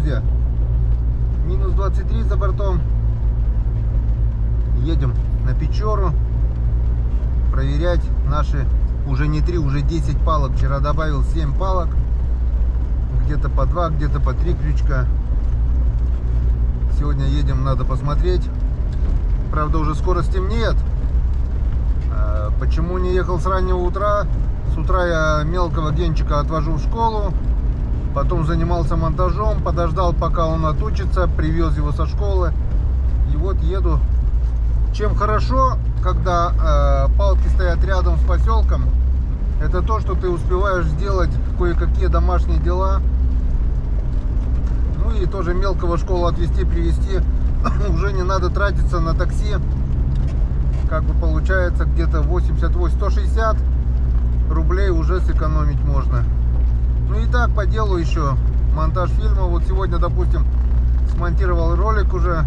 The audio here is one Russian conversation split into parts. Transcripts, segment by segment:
друзья. Минус 23 за бортом. Едем на Печору проверять наши уже не 3, уже 10 палок. Вчера добавил 7 палок. Где-то по 2, где-то по 3 крючка. Сегодня едем, надо посмотреть. Правда, уже скоро стемнеет. Почему не ехал с раннего утра? С утра я мелкого Генчика отвожу в школу. Потом занимался монтажом. Подождал, пока он отучится. Привез его со школы. И вот еду. Чем хорошо, когда палки стоят рядом с поселком, это то, что ты успеваешь сделать кое-какие домашние дела. Ну и тоже мелкого в школу отвезти, привезти. Уже не надо тратиться на такси. Как бы получается где-то 88-160 рублей уже сэкономить можно. Ну и так по делу еще монтаж фильма. Вот сегодня, допустим, смонтировал ролик уже.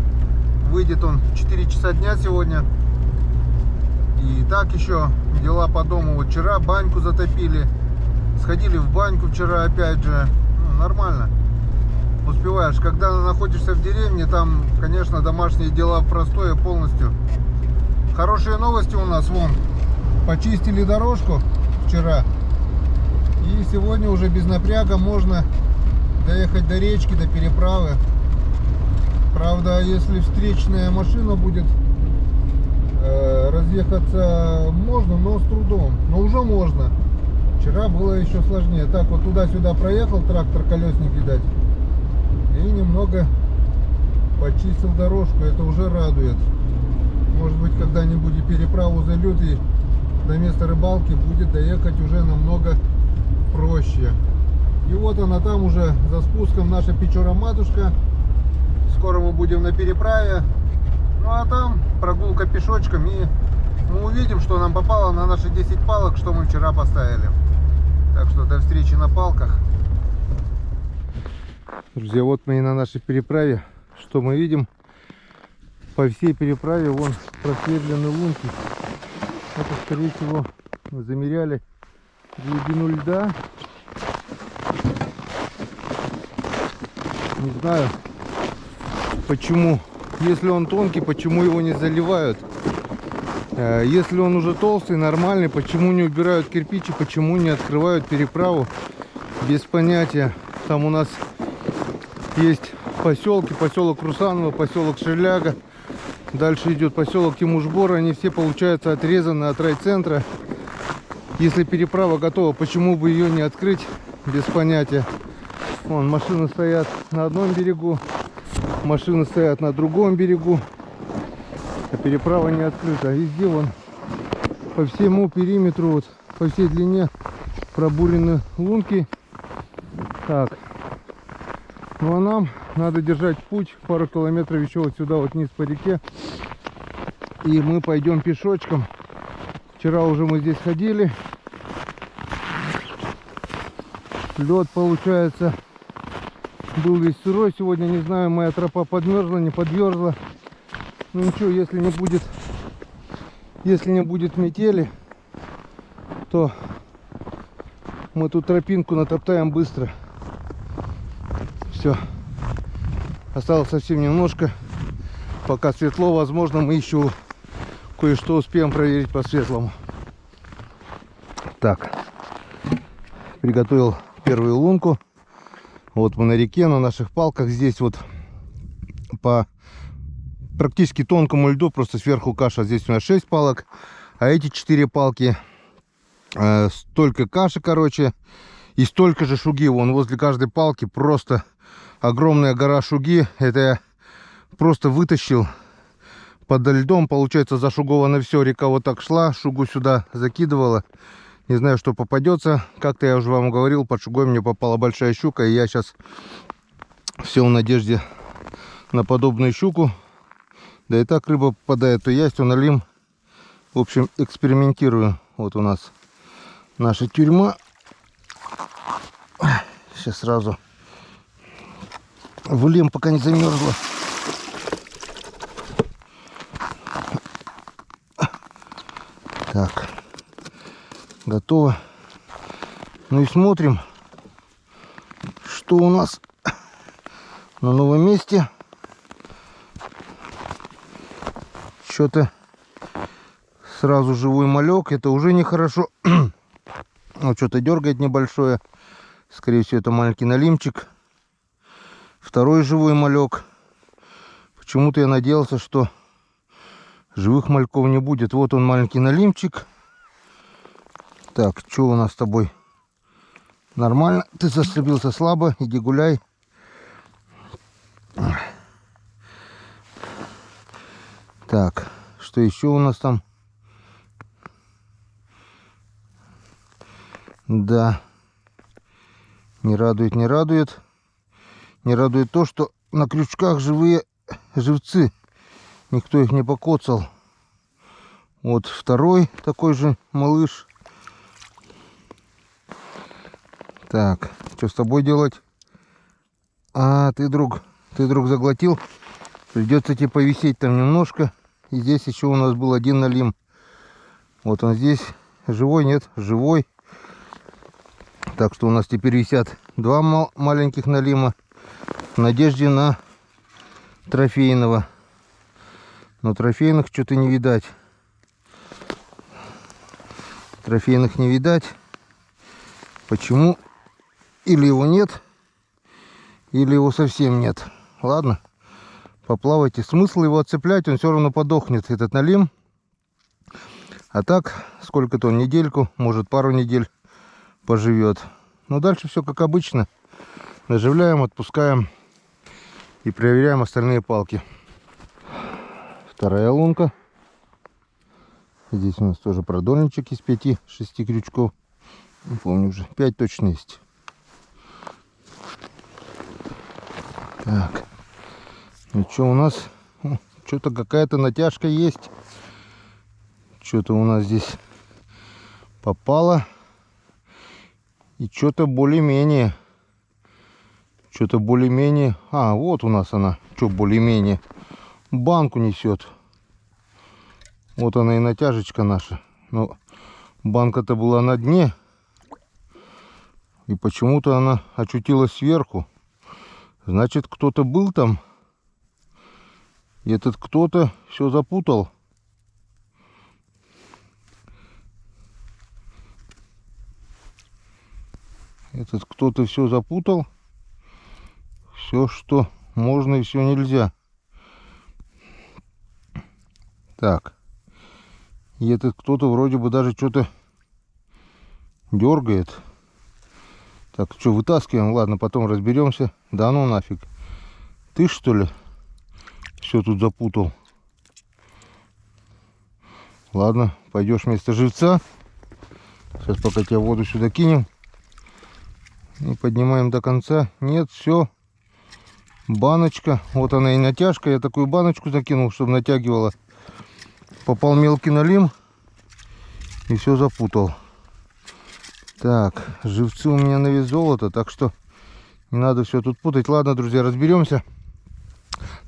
Выйдет он в 4 часа дня сегодня. И так еще дела по дому. Вот вчера баньку затопили. Сходили в баньку вчера опять же. Ну, нормально. Успеваешь. Когда находишься в деревне, там, конечно, домашние дела простое полностью. Хорошие новости у нас, вон, почистили дорожку вчера. И сегодня уже без напряга можно доехать до речки, до переправы. Правда, если встречная машина будет, разъехаться можно, но с трудом. Но уже можно. Вчера было еще сложнее. Так, вот туда-сюда проехал трактор, колесник, видать. И немного почистил дорожку. Это уже радует. Может быть, когда-нибудь и переправу зальют, и до места рыбалки будет доехать уже намного проще. И вот она там уже за спуском, наша Печора-матушка. Скоро мы будем на переправе. Ну а там прогулка пешочком, и мы увидим, что нам попало на наши 10 палок, что мы вчера поставили. Так что до встречи на палках. Друзья, вот мы и на нашей переправе. Что мы видим? По всей переправе вон просверлены лунки. Это, скорее всего, мы замеряли глубину льда. Не знаю, почему, если он тонкий, почему его не заливают. Если он уже толстый, нормальный, почему не убирают кирпичи, почему не открывают переправу, без понятия. Там у нас есть поселки, поселок Русаново, поселок Шерляга. Дальше идет поселок Тимушбор. Они все, получается, отрезаны от райцентра. Если переправа готова, почему бы ее не открыть, без понятия. Вон, машины стоят на одном берегу, машины стоят на другом берегу, а переправа не открыта. Везде вон по всему периметру, вот по всей длине пробурены лунки. Так, ну а нам надо держать путь пару километров еще вот сюда, вот вниз по реке, и мы пойдем пешочком. Вчера уже мы здесь ходили. Лед, получается, был весь сырой. Сегодня, не знаю, моя тропа подмерзла, не подмерзла. Ну ничего, если не будет метели, то мы тут тропинку натоптаем быстро. Все. Осталось совсем немножко. Пока светло, возможно, мы еще кое-что успеем проверить по светлому. Так. Приготовил первую лунку. Вот мы на реке, на наших палках. Здесь вот по практически тонкому льду, просто сверху каша. Здесь у нас 6 палок, а эти 4 палки столько каши, короче, и столько же шуги. Вон возле каждой палки просто огромная гора шуги. Это я просто вытащил подо льдом. Получается, зашуговано все. Река вот так шла, шугу сюда закидывала. Не знаю, что попадется. Как-то я уже вам говорил, под шугой мне попала большая щука. И я сейчас все в надежде на подобную щуку. Да и так рыба попадает. То есть, то налим. В общем, экспериментирую. Вот у нас наша тюрьма. Сейчас сразу влем, пока не замерзла. Так. Готово. Ну и смотрим, что у нас на новом месте. Что-то сразу живой малек. Это уже нехорошо. Вот что-то дергает небольшое. Скорее всего, это маленький налимчик. Второй живой малек. Почему-то я надеялся, что живых мальков не будет. Вот он, маленький налимчик. Так, что у нас с тобой? Нормально. Ты зацепился слабо. Иди гуляй. Так, что еще у нас там? Да. Не радует, не радует. Не радует то, что на крючках живые живцы. Никто их не покоцал. Вот второй такой же малыш. Так, что с тобой делать? А, ты, друг заглотил. Придется тебе повисеть там немножко. И здесь еще у нас был один налим. Вот он здесь. Живой, нет? Живой. Так что у нас теперь висят два маленьких налима. В надежде на трофейного. Но трофейных что-то не видать. Трофейных не видать. Почему? Или его нет, или его совсем нет. Ладно, поплавайте. Смысл его отцеплять, он все равно подохнет, этот налим. А так, сколько-то он, недельку, может пару недель поживет. Но дальше все как обычно. Наживляем, отпускаем и проверяем остальные палки. Вторая лунка. Здесь у нас тоже продольничек из 5-6 крючков. Не помню уже, 5 точно есть. Так, ну что у нас? Что-то какая-то натяжка есть. Что-то у нас здесь попало. И что-то более-менее. Что-то более-менее. А, вот у нас она. Что более-менее? Банку несет. Вот она и натяжечка наша. Но банка-то была на дне. И почему-то она очутилась сверху. Значит, кто-то был там. И этот кто-то все запутал. Этот кто-то все запутал. Все, что можно, и все нельзя. Так. И этот кто-то вроде бы даже что-то дергает. Так, что, вытаскиваем? Ладно, потом разберемся. Да ну нафиг. Ты что ли все тут запутал? Ладно, пойдешь вместо живца. Сейчас пока тебя в воду сюда кинем. И поднимаем до конца. Нет, все. Баночка. Вот она и натяжка. Я такую баночку закинул, чтобы натягивала. Попал мелкий налим. И все запутал. Так, живцы у меня на вес золота, так что не надо все тут путать. Ладно, друзья, разберемся.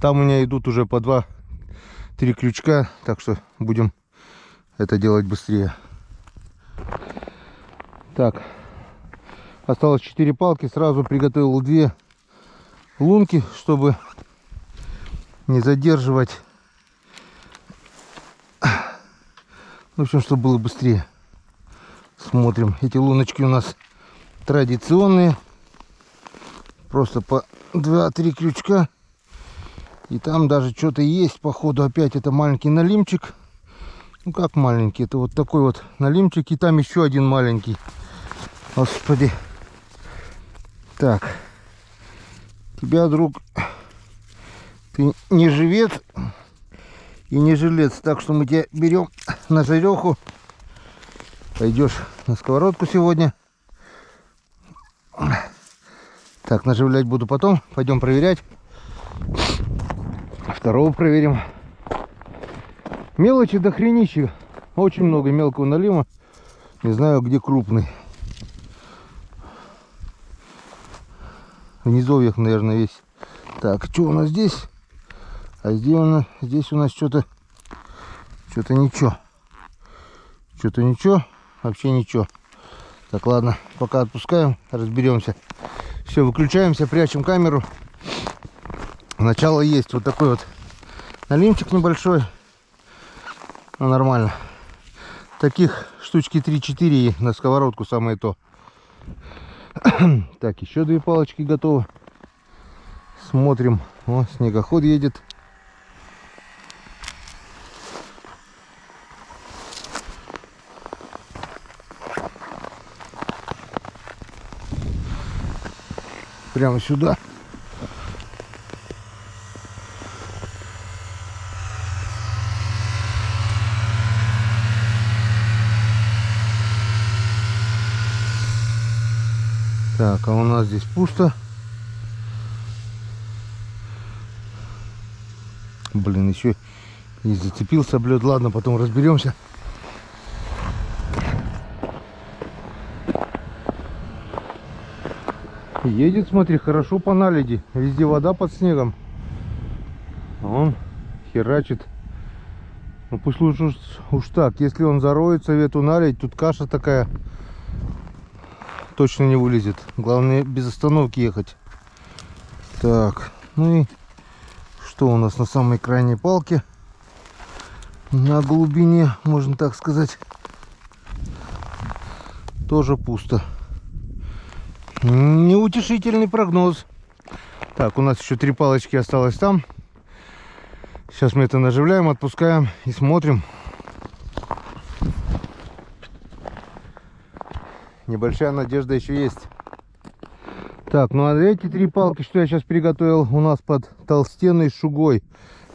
Там у меня идут уже по 2-3 крючка, так что будем это делать быстрее. Так, осталось 4 палки. Сразу приготовил 2 лунки, чтобы не задерживать. В общем, чтобы было быстрее. Смотрим. Эти луночки у нас традиционные. Просто по 2-3 крючка. И там даже что-то есть. Походу опять это маленький налимчик. Ну как маленький? Это вот такой вот налимчик. И там еще один маленький. Господи. Так. Тебя, друг, ты не живец и не жилец. Так что мы тебя берем на жареху. Пойдешь на сковородку сегодня. Так, наживлять буду потом. Пойдем проверять. Второго проверим. Мелочи до хренища. Очень много мелкого налима. Не знаю, где крупный. В низовьях, наверное, весь. Так, что у нас здесь? А здесь у нас что-то ничего. Что-то ничего. Вообще ничего. Так, ладно, пока отпускаем, разберемся. Все, выключаемся, прячем камеру Начало есть вот такой вот налимчик небольшой. Ну, нормально. Таких штучки 3-4 на сковородку самое то. Так, еще 2 палочки готовы. Смотрим. О, снегоход едет. Прямо сюда. Так, а у нас здесь пусто. Блин, еще и зацепился об лед. Ладно, потом разберемся. Едет, смотри, хорошо по наледи. Везде вода под снегом. А он херачит. Ну пусть лучше уж так. Если он зароется в эту наледь, тут каша такая. Точно не вылезет. Главное без остановки ехать. Так, ну и что у нас на самой крайней палке? На глубине, можно так сказать, тоже пусто. Неутешительный прогноз. Так, у нас еще 3 палочки осталось там. Сейчас мы это наживляем, отпускаем и смотрим. Небольшая надежда еще есть. Так, ну а эти 3 палки, что я сейчас приготовил, у нас под толстенной шугой.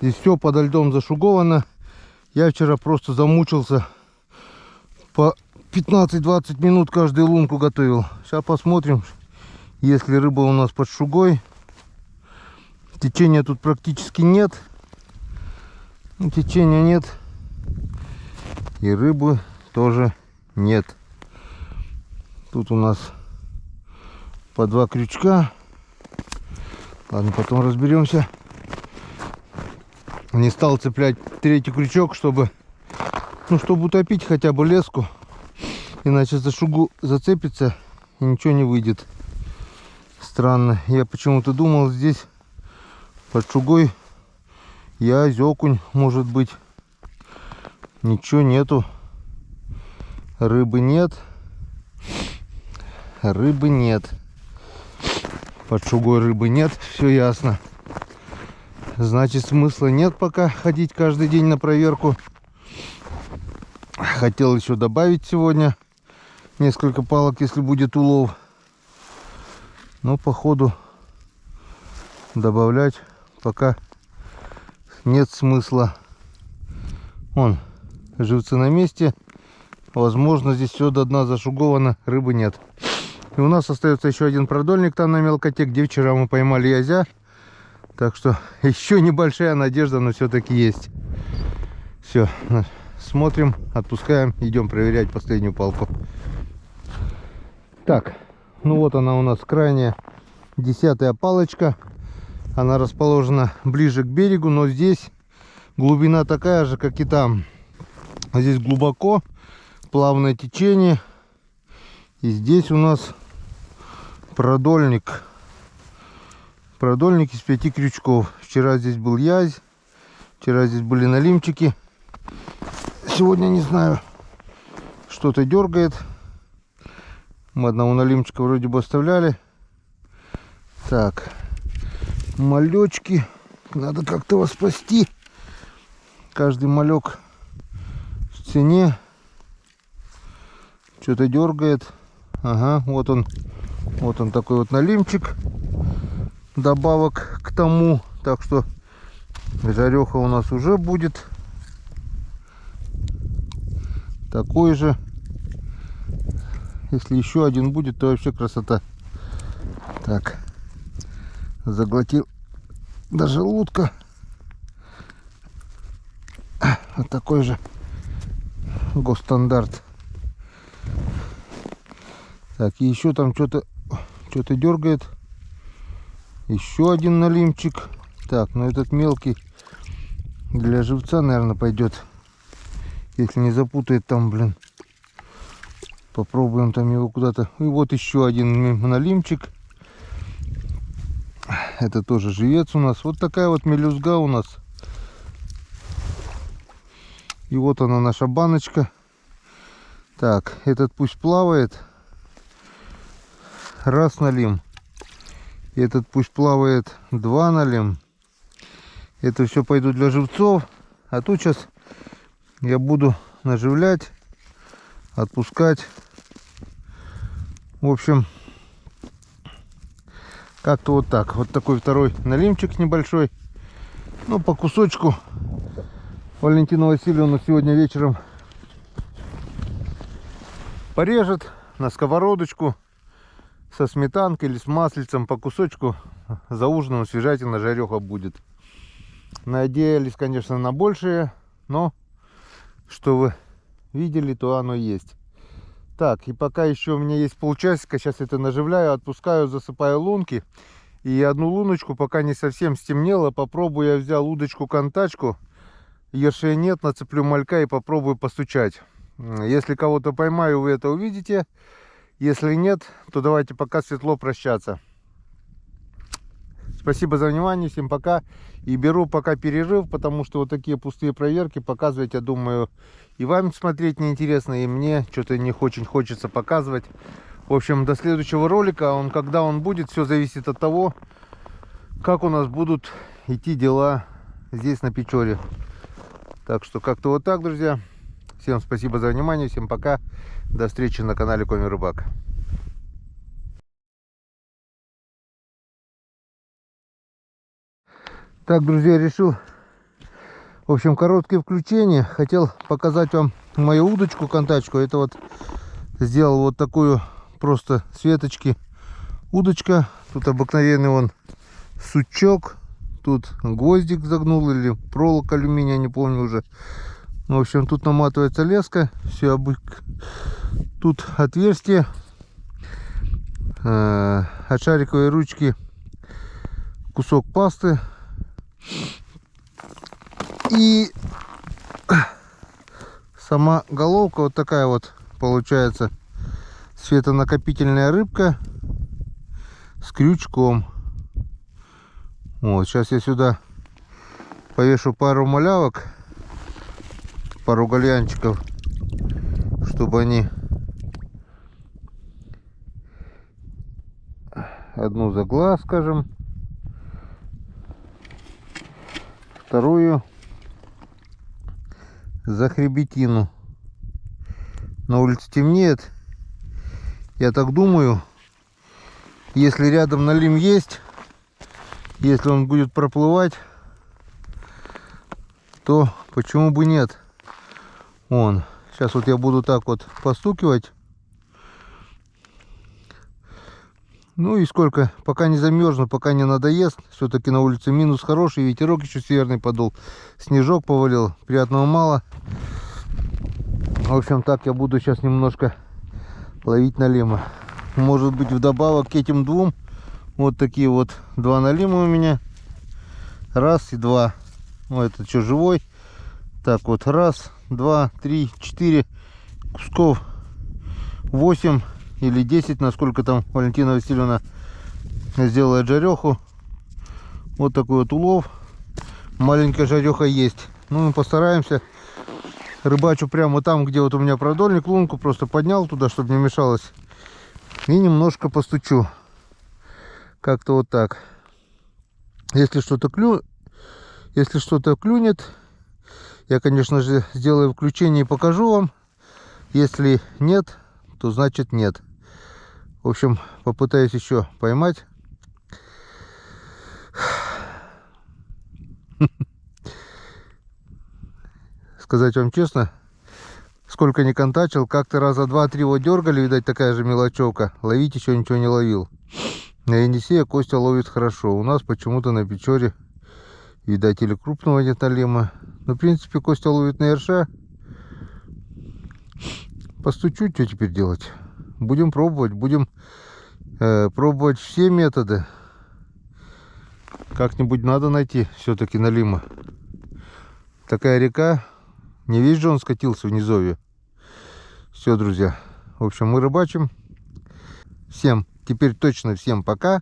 Здесь все подо льдом зашуговано. Я вчера просто замучился. По 15-20 минут каждую лунку готовил. Сейчас посмотрим, если рыба у нас под шугой. Течения тут практически нет. Течения нет. И рыбы тоже нет. Тут у нас по 2 крючка. Ладно, потом разберемся. Не стал цеплять 3-й крючок, чтобы утопить хотя бы леску. Иначе за шугу зацепится и ничего не выйдет. Странно. Я почему-то думал, здесь под шугой язь, окунь может быть. Ничего нету. Рыбы нет. Рыбы нет. Под шугой рыбы нет. Все ясно. Значит, смысла нет пока ходить каждый день на проверку. Хотел еще добавить сегодня несколько палок, если будет улов. Но походу добавлять пока нет смысла. Вон, живцы на месте. Возможно, здесь все до дна зашуговано, рыбы нет. И у нас остается еще один продольник там на мелкоте, где вчера мы поймали язя. Так что еще небольшая надежда, но все-таки есть. Все, смотрим, отпускаем, идем проверять последнюю палку. Так, ну вот она у нас крайняя 10-я палочка. Она расположена ближе к берегу, но здесь глубина такая же, как и там. Здесь глубоко, плавное течение. И здесь у нас продольник. Продольник из 5 крючков. Вчера здесь был язь. Вчера здесь были налимчики. Сегодня не знаю, что-то дергает. Мы одного налимчика вроде бы оставляли. Так, малечки. Надо как-то его спасти. Каждый малек в цене. Что-то дергает. Ага, вот он. Вот он такой вот налимчик. Добавок к тому. Так что жареха у нас уже будет. Такой же. Если еще один будет, то вообще красота. Так. Заглотил даже лутка. Вот такой же госстандарт. Так, и еще там что-то дергает. Еще один налимчик. Так, ну этот мелкий для живца, наверное, пойдет. Если не запутает там, блин. Попробуем там его куда-то. И вот еще один налимчик. Это тоже живец у нас. Вот такая вот мелюзга у нас. И вот она, наша баночка. Так, этот пусть плавает. Раз налим. Этот пусть плавает. Два налим. Это все пойду для живцов. А тут сейчас я буду наживлять, отпускать. В общем, как-то вот так. Вот такой второй налимчик небольшой. Ну, по кусочку. Валентина Васильевна сегодня вечером порежет на сковородочку со сметанкой или с маслицем по кусочку. За ужином свежатина жареха будет. Надеялись, конечно, на большее, но что вы видели, то оно есть. Так, и пока еще у меня есть полчасика, сейчас это наживляю, отпускаю, засыпаю лунки. И одну луночку, пока не совсем стемнело, попробую, я взял удочку-контачку. Ершей нет, нацеплю малька и попробую постучать. Если кого-то поймаю, вы это увидите. Если нет, то давайте пока светло прощаться. Спасибо за внимание, всем пока. И беру пока перерыв, потому что вот такие пустые проверки показывать, я думаю, и вам смотреть неинтересно, и мне что-то не очень хочется показывать. В общем, до следующего ролика, когда он будет, все зависит от того, как у нас будут идти дела здесь на Печоре. Так что как-то вот так, друзья. Всем спасибо за внимание, всем пока. До встречи на канале Коми Рыбак. Так, друзья, решил, в общем, короткое включение. Хотел показать вам мою удочку-контачку. Это вот сделал вот такую просто с веточки удочка. Тут обыкновенный он сучок. Тут гвоздик загнул или проволока алюминия, не помню уже. В общем, тут наматывается леска. Все тут отверстие. От шариковой ручки кусок пасты. И сама головка вот такая вот получается, светонакопительная рыбка с крючком. Вот, сейчас я сюда повешу пару малявок, пару гальянчиков, чтобы они одну за глаз, скажем, вторую за хребетину. На улице темнеет. Я так думаю, если рядом налим есть, если он будет проплывать, то почему бы нет? Вон, сейчас вот я буду так вот постукивать. Ну и сколько, пока не замерзну, пока не надоест. Все-таки на улице минус хороший, ветерок еще северный подул, снежок повалил, приятного мало. В общем, так я буду сейчас немножко ловить налима. Может быть, вдобавок к этим двум, вот такие вот два налима у меня. Раз и два. Ну, это что, живой? Так вот, раз, два, три, 4 кусков, 8 или 10, насколько там Валентина Васильевна сделала жареху. Вот такой вот улов. Маленькая жареха есть. Ну, мы постараемся. Рыбачу прямо там, где вот у меня продольник. Лунку просто поднял туда, чтобы не мешалось. И немножко постучу. Как-то вот так. Если что-то клюнет, я, конечно же, сделаю включение и покажу вам. Если нет, то значит нет. В общем, попытаюсь еще поймать. Сказать вам честно, сколько не контачил, как-то раза 2-3 его дергали, видать, такая же мелочевка. Ловить еще ничего не ловил. На Енисея Костя ловит хорошо. У нас почему-то на Печоре, видать, или крупного нет налима. Но, в принципе, Костя ловит на ерша. Постучу, что теперь делать? Будем пробовать. Будем пробовать все методы. Как-нибудь надо найти все-таки налима. Такая река. Не весь же он скатился в низовье. Все, друзья. В общем, мы рыбачим. Всем, теперь точно всем пока.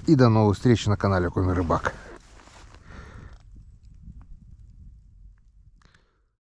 И до новых встреч на канале Коми Рыбак.